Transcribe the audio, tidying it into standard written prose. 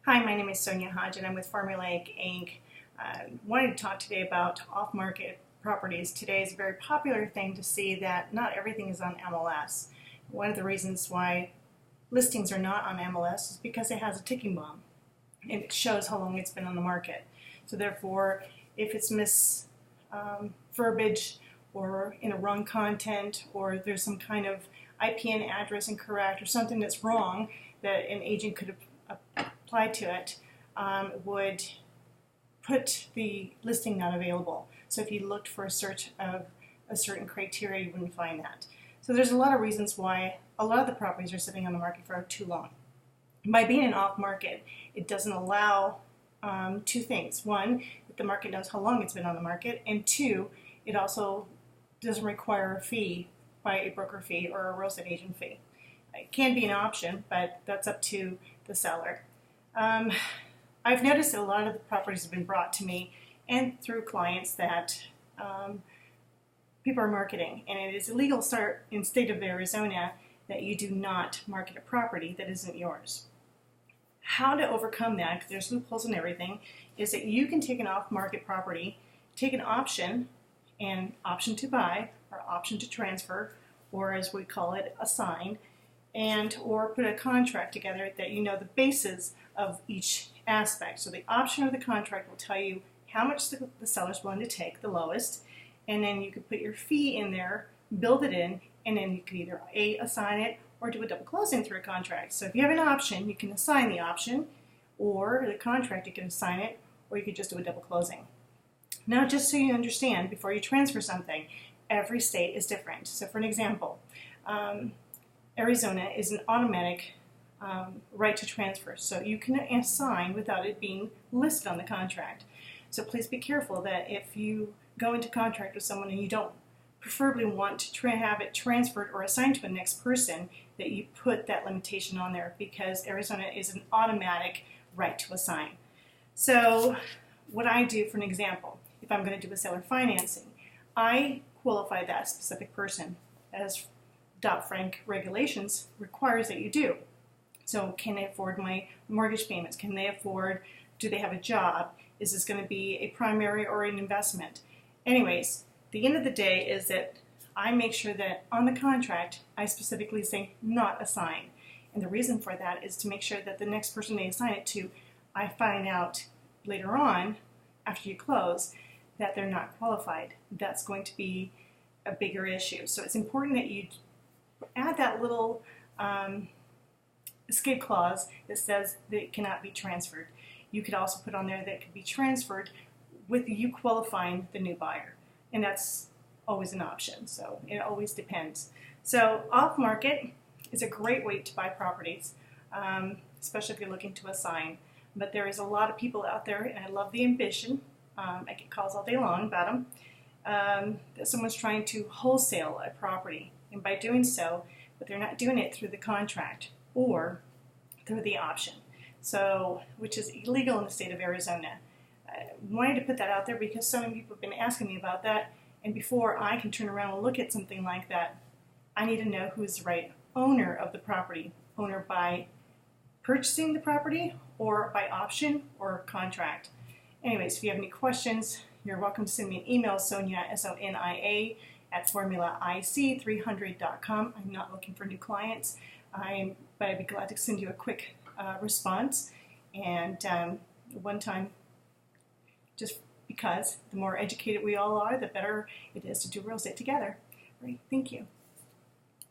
Hi, my name is Sonia Hodge and I'm with Formulaic Inc. I wanted to talk today about off-market properties. Today is a very popular thing to see that not everything is on MLS. One of the reasons why listings are not on MLS is because it has a ticking bomb and it shows how long it's been on the market. So therefore, if it's verbiage or in a wrong content, or there's some kind of IPN address incorrect or something that's wrong that an agent could have applied to it, would put the listing not available. So if you looked for a search of a certain criteria, you wouldn't find that. So there's a lot of reasons why a lot of the properties are sitting on the market for too long. By being an off market, it doesn't allow two things. One, that the market knows how long it's been on the market, and two, it also doesn't require a fee by a broker fee or a real estate agent fee. It can be an option, but that's up to the seller. I've noticed that a lot of the properties have been brought to me and through clients that people are marketing, and it is illegal in the state of Arizona that you do not market a property that isn't yours. How to overcome that, because there's loopholes and everything, is that you can take an off-market property, take an option, and option to buy or option to transfer, or as we call it, assign, or put a contract together that you know the basis of each aspect. So the option of the contract will tell you how much the seller's willing to take, the lowest, and then you could put your fee in there, build it in, and then you could either assign it or do a double closing through a contract. So if you have an option, you can assign the option, or the contract, you can assign it, or you could just do a double closing. Now, just so you understand, before you transfer something, every state is different. So for an example, Arizona is an automatic right to transfer, so you can assign without it being listed on the contract. So please be careful that if you go into contract with someone and you don't preferably want to have it transferred or assigned to the next person, that you put that limitation on there, because Arizona is an automatic right to assign. So what I do, for an example, if I'm going to do a seller financing, I qualify that specific person, as Dodd-Frank regulations requires that you do. So can they afford my mortgage payments? Can they afford, do they have a job? Is this going to be a primary or an investment? Anyways, the end of the day is that I make sure that on the contract, I specifically say not assign. And the reason for that is to make sure that the next person they assign it to, I find out later on, after you close, that they're not qualified. That's going to be a bigger issue. So it's important that you add that little escape clause that says that it cannot be transferred. You could also put on there that it could be transferred with you qualifying the new buyer. And that's always an option, so it always depends. So off-market is a great way to buy properties, especially if you're looking to assign. But there is a lot of people out there, and I love the ambition, I get calls all day long about them, that someone's trying to wholesale a property. And by doing so, but they're not doing it through the contract or through the option, so which is illegal in the state of Arizona. I wanted to put that out there because so many people have been asking me about that, and before I can turn around and look at something like that, I need to know who's the right owner of the property, owner by purchasing the property or by option or contract. Anyways, if you have any questions, you're welcome to send me an email, Sonia, S-O-N-I-A, at formulaic300.com. I'm not looking for new clients, but I'd be glad to send you a quick response. And one time, just because the more educated we all are, the better it is to do real estate together. All right, thank you.